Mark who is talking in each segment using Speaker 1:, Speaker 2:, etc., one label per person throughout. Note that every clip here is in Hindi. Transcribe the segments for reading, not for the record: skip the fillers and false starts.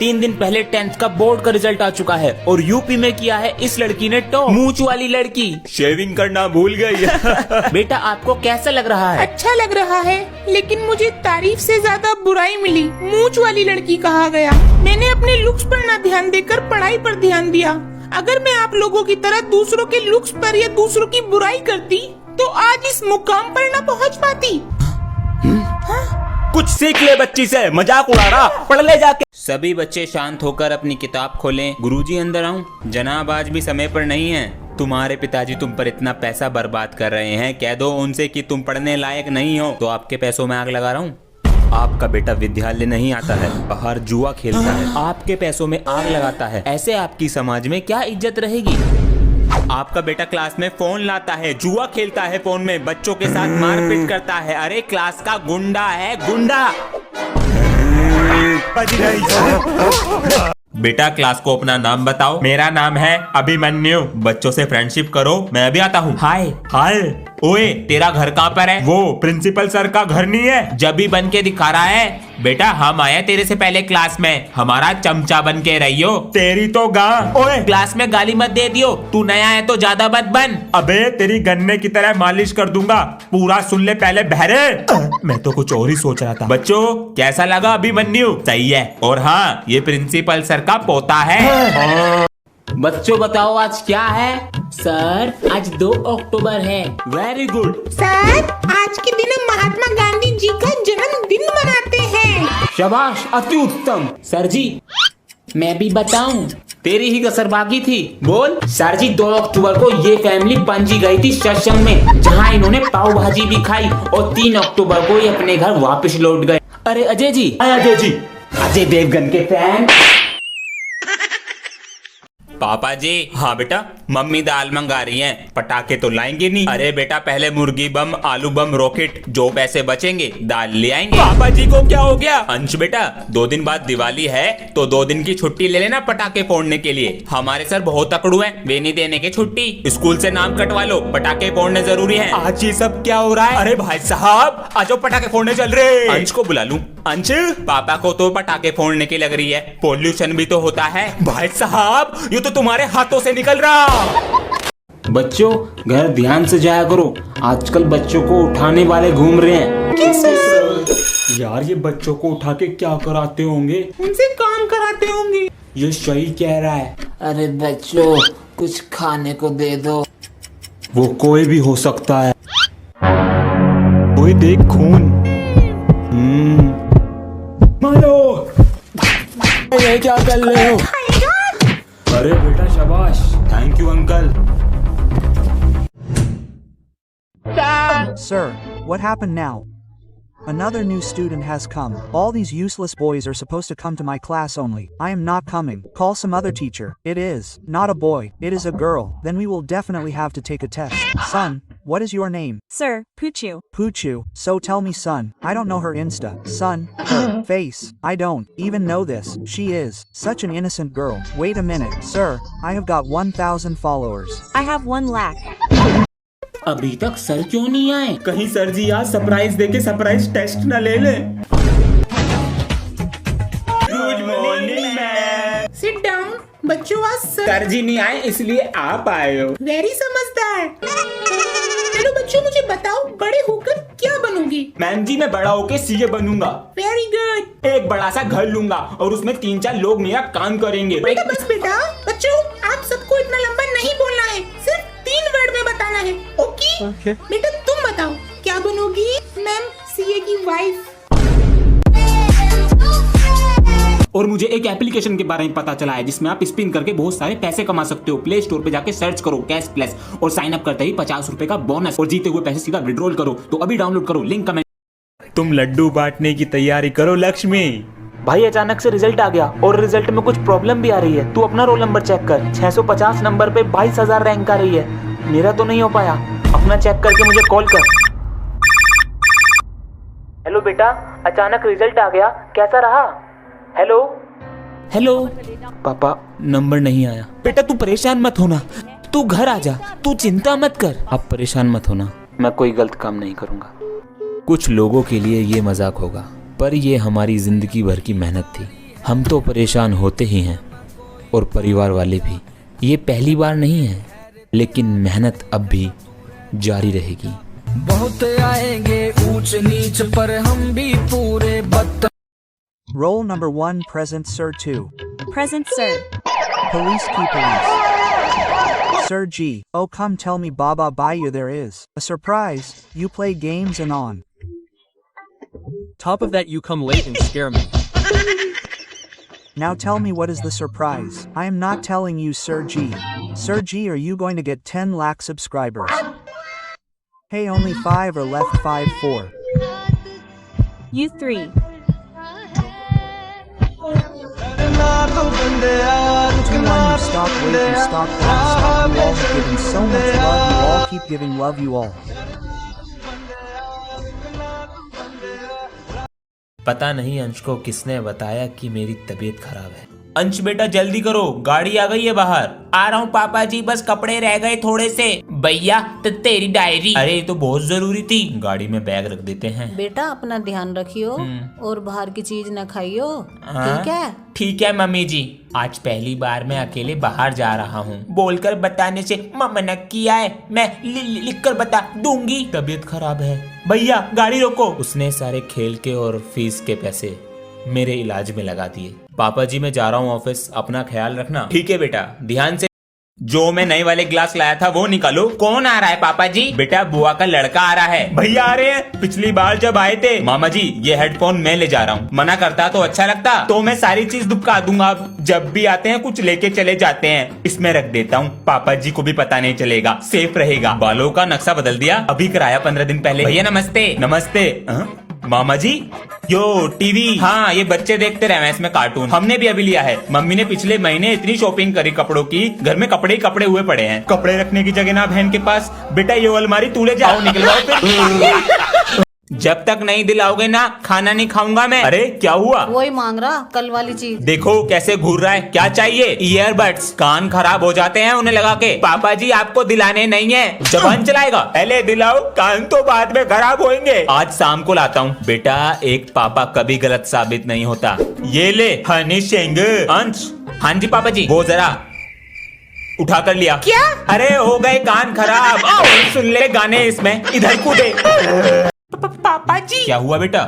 Speaker 1: 3 दिन पहले 10th का बोर्ड का रिजल्ट आ चुका है और यूपी में किया है इस लड़की ने टॉप। मूंछ वाली लड़की शेविंग करना भूल गई। बेटा आपको कैसा लग रहा है?
Speaker 2: अच्छा लग रहा है, लेकिन मुझे तारीफ से ज्यादा बुराई मिली। मूंछ वाली लड़की कहा गया। मैंने अपने लुक्स पर न ध्यान देकर पढ़ाई पर ध्यान दिया। अगर मैं आप लोगों की तरह दूसरों के लुक्स पर या दूसरों की बुराई करती तो आज इस मुकाम पर न पहुंच पाती।
Speaker 1: कुछ सीख ले बच्ची से, मजाक उड़ा रहा, पढ़ ले जाके। सभी बच्चे शांत होकर अपनी किताब खोलें। गुरुजी अंदर आऊं? जनाब आज भी समय पर नहीं है। तुम्हारे पिताजी तुम पर इतना पैसा बर्बाद कर रहे हैं, कह दो उनसे कि तुम पढ़ने लायक नहीं हो। तो आपके पैसों में आग लगा रहा हूँ। आपका बेटा विद्यालय नहीं आता है, बाहर जुआ खेलता है, आपके पैसों में आग लगाता है। ऐसे आपकी समाज में क्या इज्जत रहेगी? आपका बेटा क्लास में फोन लाता है, जुआ खेलता है फोन में, बच्चों के साथ मारपीट करता है। अरे क्लास का गुंडा है, गुंडा। बेटा क्लास को अपना नाम बताओ। मेरा नाम है अभिमन्यु। बच्चों से फ्रेंडशिप करो, मैं अभी आता हूँ। हाय हाय। ओए तेरा घर कहाँ पर है? वो प्रिंसिपल सर का घर नहीं है, जब भी बन के दिखा रहा है। बेटा हम आए तेरे से पहले क्लास में, हमारा चमचा बन के रहियो। तेरी तो गां। ओए क्लास में गाली मत दे दियो, तू नया है तो ज्यादा मत बन। अबे तेरी गन्ने की तरह मालिश कर दूंगा, पूरा सुन ले पहले बहरे। मैं तो कुछ और ही सोच रहा था। बच्चों कैसा लगा अभिमन्यु? सही है। और हाँ ये प्रिंसिपल सर का पोता है। बच्चों बताओ आज क्या है? सर आज 2 अक्टूबर है। Very good.
Speaker 2: सर आज के दिन हम महात्मा गांधी जी का जन्मदिन मनाते हैं।
Speaker 1: शाबाश, अति उत्तम। सर जी मैं भी बताऊं? तेरी ही कसर बाकी थी, बोल। सर जी 2 अक्टूबर को ये फैमिली पणजी गई थी सत्संग में, जहां इन्होंने पाव भाजी भी खाई, और 3 अक्टूबर को ये अपने घर वापस लौट गए। अरे अजय जी। अजय जी, अजय देवगन के फैन। पापा जी। हाँ बेटा, मम्मी दाल मंगा रही हैं, पटाखे तो लाएंगे नहीं। अरे बेटा पहले मुर्गी बम, आलू बम, रॉकेट, जो पैसे बचेंगे दाल ले आएंगे। पापा जी को क्या हो गया? अंश बेटा 2 दिन बाद दिवाली है, तो 2 दिन की छुट्टी ले लेना पटाखे फोड़ने के लिए। हमारे सर बहुत तकड़ू हैं, वे नहीं देने के छुट्टी। स्कूल से नाम कटवा लो, पटाखे फोड़ने जरूरी है। आज ये सब क्या हो रहा है? अरे भाई साहब आज पटाखे फोड़ने चल रहे। अंश को बुला लूं? अंश पापा को तो पटाखे फोड़ने की लग रही है, पोल्यूशन भी तो होता है। भाई साहब ये तो तुम्हारे हाथों से निकल रहा। बच्चों घर ध्यान से जाया करो, आजकल बच्चों को उठाने वाले घूम रहे हैं। यार ये बच्चों को उठा के क्या कराते होंगे?
Speaker 2: उनसे काम कराते होंगे।
Speaker 1: ये सही कह रहा है।
Speaker 3: अरे बच्चों कुछ खाने को दे दो।
Speaker 1: वो कोई भी हो सकता है। कोई देख खून। मारो। ये क्या कर रहे हो? अरे बेटा शाबाश, thank you uncle.
Speaker 4: Sir, what happened now? Another new student has come. All these useless boys are supposed to come to my class only. I am not coming. Call some other teacher. It is not a boy, it is a girl. Then we will definitely have to take a test. Son, what is your name?
Speaker 5: Sir, Puchu.
Speaker 4: Puchu. So tell me son, I don't know her Insta. Son, her face. I don't even know this. She is such an innocent girl. Wait a minute, sir. I have got 1,000 followers.
Speaker 5: I have 1 lakh.
Speaker 1: अभी तक सर क्यों नहीं आए? कहीं सर जी आज सरप्राइज देके सरप्राइज टेस्ट न ले ले। Good morning ma'am.
Speaker 2: Sit down. बच्चों आज
Speaker 1: सर जी नहीं आए इसलिए आप आए हो।
Speaker 2: वेरी समझदार। चलो बच्चों मुझे बताओ बड़े होकर क्या बनोगे?
Speaker 1: मैम जी मैं बड़ा होके सीए बनूंगा।
Speaker 2: Very good.
Speaker 1: एक बड़ा सा घर लूंगा और उसमें 3-4 लोग मेरा काम करेंगे।
Speaker 2: बेटा बस बेटा। बच्चों आप सबको इतना लंबा नहीं बोलना है, सिर्फ 3 वर्ड में बताना है। ओके? बेटा तुम बताओ क्या बनोगी? मैम सीए की वाइफ।
Speaker 1: और मुझे एक एप्लीकेशन के बारे में पता चला है जिसमें आप स्पिन करके बहुत सारे पैसे कमा सकते हो। प्ले स्टोर पे जाके सर्च करो कैश प्लस और साइन अप करते ही 50 रुपए का बोनस और जीते हुए पैसे सीधा विड्रॉल करो। तो अभी डाउनलोड करो, लिंक कमेंट। तुम लड्डू बांटने की तैयारी करो लक्ष्मी।
Speaker 6: भाई अचानक से रिजल्ट आ गया और रिजल्ट में कुछ प्रॉब्लम भी आ रही है। तू अपना रोल नंबर चेक कर, 650 नंबर पे 22,000 रैंक आ रही है। मेरा तो नहीं हो पाया, अपना चेक करके मुझे कॉल कर। हेलो बेटा, अचानक रिजल्ट आ गया, कैसा रहा? हेलो
Speaker 1: हेलो पापा, नंबर नहीं आया। बेटा तू परेशान मत होना, तू घर आ जा, तू चिंता मत कर। आप परेशान मत होना,
Speaker 6: मैं कोई गलत काम नहीं करूंगा।
Speaker 1: कुछ लोगों के लिए ये मजाक होगा, पर ये हमारी जिंदगी भर की मेहनत थी।
Speaker 7: हम तो परेशान होते ही हैं और परिवार वाले भी। ये पहली बार नहीं है, लेकिन मेहनत अब भी जारी रहेगी।
Speaker 8: बहुत आएंगे ऊंच नीच पर हम भी पूरे
Speaker 4: Roll number 1 present Sir 2.
Speaker 5: Present, sir.
Speaker 4: Police key police. Sir G. Oh come tell me Baba Bayou there is. A surprise, you play games and on.
Speaker 9: Top of that you come late and scare me.
Speaker 4: Now tell me what is the surprise. I am not telling you Sir G. Sir G are you going to get 10 lakh subscribers? Hey only 5 are left 5 4.
Speaker 5: You 3.
Speaker 4: Two one you stop wait you stop that stop you all have given so much love you all keep giving love you all.
Speaker 7: पता नहीं अंश को किसने बताया कि मेरी तबीयत खराब है।
Speaker 1: अंश बेटा जल्दी करो, गाड़ी आ गई है बाहर। आ रहा हूँ पापा जी, बस कपड़े रह गए थोड़े से। भैया तो तेरी डायरी, अरे ये तो बहुत जरूरी थी। गाड़ी में बैग रख देते हैं।
Speaker 10: बेटा अपना ध्यान रखियो और बाहर की चीज न खाइयो, ठीक है?
Speaker 1: ठीक है मम्मी जी। आज पहली बार मैं अकेले बाहर जा रहा हूँ। बोलकर बताने से मना किया है, मैं लिख कर बता दूंगी।
Speaker 7: तबीयत खराब है।
Speaker 1: भैया गाड़ी रोको।
Speaker 7: उसने सारे खेल के और फीस के पैसे मेरे इलाज में लगा दिए। पापा जी मैं जा रहा हूँ ऑफिस, अपना ख्याल रखना।
Speaker 1: ठीक है बेटा, ध्यान से। जो मैं नए वाले ग्लास लाया था वो निकालो। कौन आ रहा है पापा जी? बेटा बुआ का लड़का आ रहा है। भैया आ रहे हैं, पिछली बार जब आए थे। मामा जी ये हेडफोन मैं ले जा रहा हूँ। मना करता तो अच्छा लगता, तो मैं सारी चीज दुबका दूंगा। अब जब भी आते हैं कुछ लेके चले जाते हैं। इसमें रख देता हूँ, पापा जी को भी पता नहीं चलेगा, सेफ रहेगा। बालों का नक्शा बदल दिया, अभी कराया 15 दिन पहले। भैया नमस्ते। नमस्ते। मामा जी यो टीवी, हाँ ये बच्चे देखते रहे हैं इसमें कार्टून। हमने भी अभी लिया है। मम्मी ने पिछले महीने इतनी शॉपिंग करी कपड़ों की, घर में कपड़े ही कपड़े हुए पड़े हैं। कपड़े रखने की जगह ना बहन के पास। बेटा ये अलमारी तू ले जाओ, निकलवाओ फिर। जब तक नहीं दिलाओगे ना खाना नहीं खाऊंगा मैं। अरे क्या हुआ?
Speaker 10: वही मांग रहा कल वाली चीज।
Speaker 1: देखो कैसे घूर रहा है। क्या चाहिए? ईयरबड्स, कान खराब हो जाते हैं उन्हें लगा के। पापा जी आपको दिलाने नहीं है, जबान चलाएगा। पहले दिलाओ, कान तो बाद में खराब होंगे। आज शाम को लाता हूँ। बेटा एक पापा कभी गलत साबित नहीं होता। ये ले हनी सिंह। अंश। हाँ जी पापा जी। वो जरा उठा कर लिया। क्या? अरे हो गए कान खराब। सुन ले गाने इसमें, इधर कूदे।
Speaker 2: पापा जी।
Speaker 1: क्या हुआ बेटा?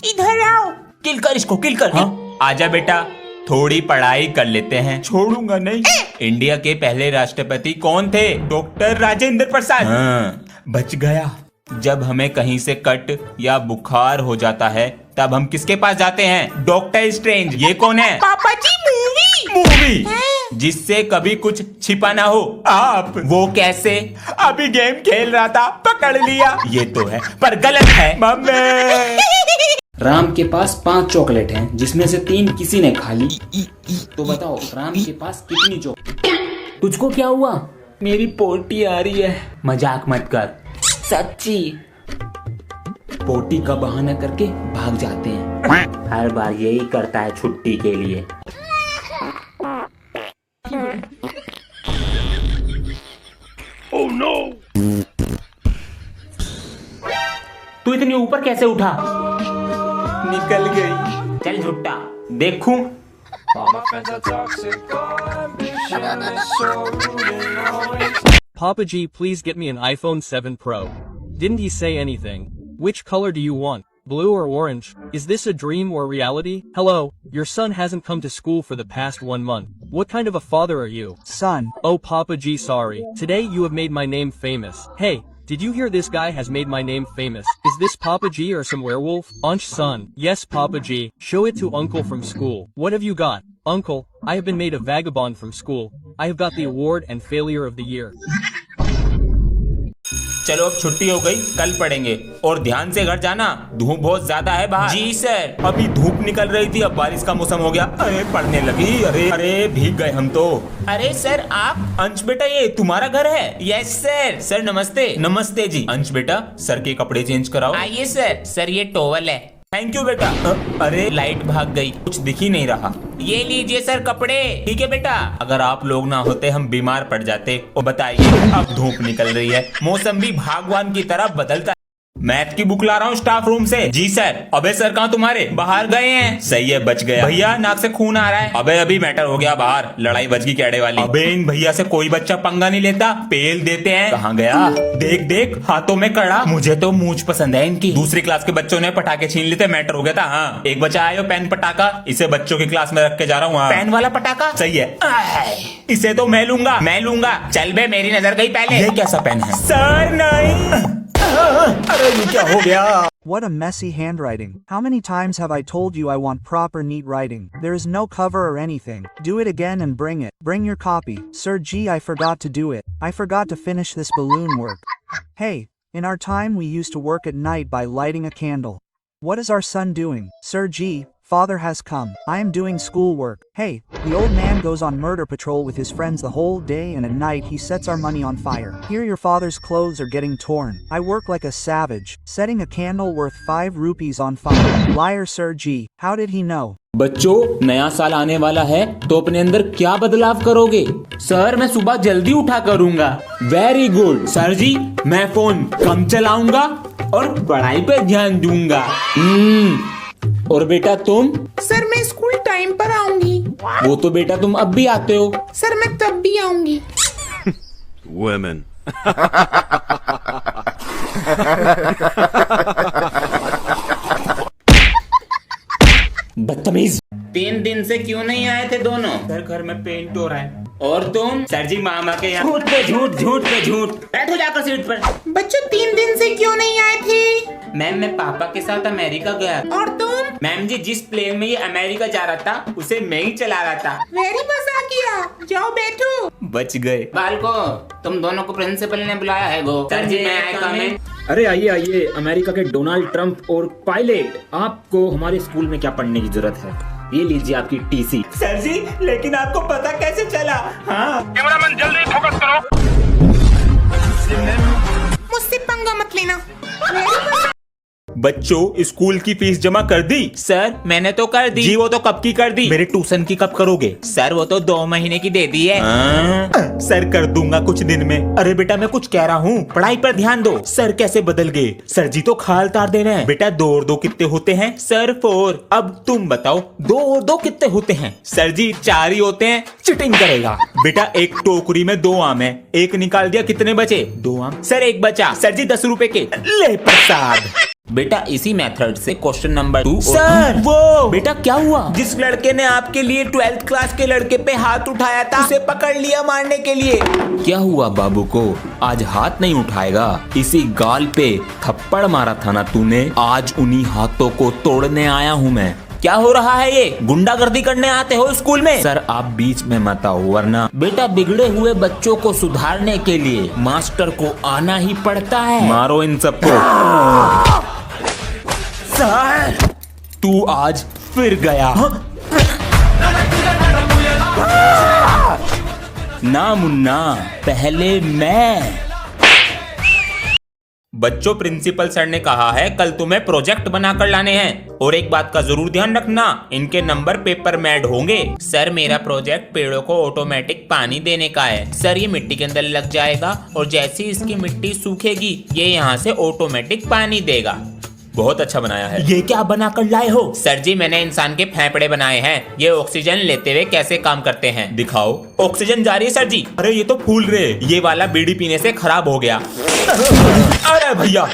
Speaker 2: इधर आओ।
Speaker 1: किल कर इसको, किल कर। हाँ? आजा बेटा, थोड़ी पढ़ाई कर लेते हैं। छोड़ूंगा नहीं। इंडिया के पहले राष्ट्रपति कौन थे? डॉक्टर राजेंद्र प्रसाद। हाँ, बच गया। जब हमें कहीं से कट या बुखार हो जाता है तब हम किसके पास जाते हैं? Doctor strange. ये कौन है?
Speaker 2: पापा जी मूवी।
Speaker 1: मूवी जिससे कभी कुछ छिपा ना हो। आप वो कैसे? अभी गेम खेल रहा था, पकड़ लिया। ये तो है पर गलत है। मम्मी।
Speaker 7: राम के पास 5 चॉकलेट हैं, जिसमें से 3 किसी ने खा ली। तो बताओ राम के पास कितनी चॉकलेट?
Speaker 6: तुझको क्या हुआ?
Speaker 7: मेरी पोटी आ रही है।
Speaker 1: मजाक मत कर।
Speaker 7: सच्ची। पोटी का बहाना करके भाग जाते हैं।
Speaker 6: हर बार यही करता है छुट्टी के लिए।
Speaker 9: Oh no!
Speaker 6: तू इतनी ऊपर कैसे उठा?
Speaker 1: निकल गई।
Speaker 6: चल झुट्टा।
Speaker 1: देखूं?
Speaker 9: Papa G, please get me an iPhone 7 Pro. Didn't he say anything? Which color do you want? Blue or orange? Is this a dream or reality? Hello, your son hasn't come to school for the past 1 month. What kind of a father are you?
Speaker 4: Son.
Speaker 9: Oh Papa G, sorry. Today you have made my name famous. Hey, did you hear this guy has made my name famous? Is this Papa G or some werewolf? Ansh son. Yes Papa G. Show it to uncle from school. What have you got? Uncle, I have been made a vagabond from school. I have got the award and failure of the year.
Speaker 1: चलो अब छुट्टी हो गई, कल पढ़ेंगे। और ध्यान से घर जाना, धूप बहुत ज्यादा है बाहर। जी सर। अभी धूप निकल रही थी, अब बारिश का मौसम हो गया। अरे पढ़ने लगी। अरे अरे भीग गए हम तो। अरे सर आप? अंश बेटा ये तुम्हारा घर है? Yes sir. सर नमस्ते। नमस्ते जी। अंश बेटा सर के कपड़े चेंज कराओ। आइए सर। सर ये टॉवल है। थैंक यू बेटा। अरे लाइट भाग गई, कुछ दिख ही नहीं रहा। ये लीजिए सर कपड़े। ठीक है बेटा। अगर आप लोग ना होते हम बीमार पड़ जाते। और बताइए अब धूप निकल रही है, मौसम भी भगवान की तरह बदलता है। मैथ की बुक ला रहा हूँ स्टाफ रूम से। जी सर। अबे सर कहाँ तुम्हारे? बाहर गए हैं। सही है, बच गया। भैया नाक से खून आ रहा है। अबे अभी मैटर हो गया बाहर, लड़ाई बच गई कैडे वाली। अबे इन भैया से कोई बच्चा पंगा नहीं लेता, पेल देते हैं। कहाँ गया? देख देख हाथों में कड़ा। मुझे तो मूंछ पसंद है इनकी। दूसरी क्लास के बच्चों ने पटाखे छीन लेते, मैटर हो गया था। हाँ एक बच्चा आया पेन पटाखा, इसे बच्चों की क्लास में रख के जा रहा हूँ। पेन वाला पटाखा सही है, इसे तो मैं लूंगा। चल बे, मेरी नजर गई पहले। ये कैसा पेन है? सर नहीं। अरे ये क्या हो गया?
Speaker 4: What a messy handwriting. How many times have I told you I want proper neat writing? There is no cover or anything. Do it again and bring it. Bring your copy. Sir G, I forgot to do it. I forgot to finish this balloon work. Hey, in our time we used to work at night by lighting a candle. What is our son doing? Sir G, father has come. I am doing schoolwork. Hey, the old man goes on murder patrol with his friends the whole day and at night he sets our money on fire. Here your father's clothes are getting torn. I work like a savage, setting a candle worth 5 rupees on fire. Liar Sir G, how did he know?
Speaker 7: बच्चों, नया साल आने वाला है तो अपने अंदर क्या बदलाव करोगे? सर मैं सुबह जल्दी उठा करूंगा। वेरी गुड सर जी, मैं फोन कम चलाऊंगा और पढ़ाई पे ध्यान दूंगा। और बेटा तुम?
Speaker 2: सर मैं स्कूल टाइम पर आऊंगी।
Speaker 7: वो तो बेटा तुम अब भी आते हो।
Speaker 2: सर मैं तब भी आऊंगी।
Speaker 11: Women.
Speaker 7: बदतमीज।
Speaker 1: 3 दिन से क्यों नहीं आए थे दोनों? सर घर में पेंट हो रहा है। और तुम? सर जी मामा के यहाँ। झूठ पे झूठ, झूठ पे झूठ। बैठो जाकर सीट पर।
Speaker 2: बच्चों 3 दिन से क्यों नहीं आए थे?
Speaker 1: मैम मैं पापा के साथ अमेरिका गया।
Speaker 2: और तुम?
Speaker 1: मैम जी जिस प्लेन में ये अमेरिका जा रहा था उसे मैं ही चला रहा था।
Speaker 2: वेरी मजा किया। जाओ बैठो।
Speaker 1: बच गए। बालको, तुम दोनों को प्रिंसिपल ने बुलाया है गो। सर जी मैं आया काम में।
Speaker 7: अरे आइए आइए, अमेरिका के डोनाल्ड ट्रंप और पायलट, आपको हमारे स्कूल में क्या पढ़ने की जरूरत है? ये लीजिए आपकी टीसी।
Speaker 1: सर जी लेकिन आपको पता कैसे चला? हाँ
Speaker 11: कैमरामैन जल्दी फोकस करो।
Speaker 2: मुझसे पंगा मत लेना।
Speaker 1: बच्चों स्कूल की फीस जमा कर दी? सर मैंने तो कर दी। जी वो तो कब की कर दी? मेरे ट्यूशन की कब करोगे? सर वो तो 2 महीने की दे दी है। सर कर दूंगा कुछ दिन में। अरे बेटा मैं कुछ कह रहा हूँ, पढ़ाई पर ध्यान दो। सर कैसे बदल गए? सर जी तो खाल तार दे रहे हैं। बेटा 2 और 2 कितने होते हैं? सर 4। अब तुम बताओ 2 और 2 कितने होते हैं? सर जी 4 ही होते हैं। चिटिंग करेगा बेटा। एक टोकरी में 2 आम है, एक निकाल दिया, कितने बचे? 2 आम। सर 1 बचा। सर जी 10 रुपए के। ले प्रसाद। बेटा इसी मेथड से क्वेश्चन नंबर 2। सर वो बेटा क्या हुआ? जिस लड़के ने आपके लिए 12th क्लास के लड़के पे हाथ उठाया था उसे पकड़ लिया मारने के लिए।
Speaker 7: क्या हुआ बाबू को? आज हाथ नहीं उठाएगा? इसी गाल पे थप्पड़ मारा था ना तूने, आज उन्हीं हाथों को तोड़ने आया हूँ मैं।
Speaker 1: क्या हो रहा है ये? गुंडागर्दी करने आते हो स्कूल में?
Speaker 7: सर आप बीच में मत आओ वरना।
Speaker 1: बेटा बिगड़े हुए बच्चों को सुधारने के लिए मास्टर को आना ही पड़ता है।
Speaker 7: मारो इन सबको।
Speaker 1: सर
Speaker 7: तू आज फिर गया। ना मुन्ना, पहले मैं।
Speaker 1: बच्चों प्रिंसिपल सर ने कहा है कल तुम्हें प्रोजेक्ट बनाकर लाने हैं, और एक बात का जरूर ध्यान रखना, इनके नंबर पेपर में ऐड होंगे। सर मेरा प्रोजेक्ट पेड़ों को ऑटोमेटिक पानी देने का है। सर ये मिट्टी के अंदर लग जाएगा और जैसे ही इसकी मिट्टी सूखेगी ये यहाँ से ऑटोमेटिक पानी देगा। बहुत अच्छा बनाया है। ये क्या बना कर लाए हो? सर जी मैंने इंसान के फेफड़े बनाए हैं, ये ऑक्सीजन लेते हुए कैसे काम करते हैं। दिखाओ। ऑक्सीजन जा रही है सर जी। अरे ये तो फूल रहे, ये वाला बीड़ी पीने से खराब हो गया। अरे भैया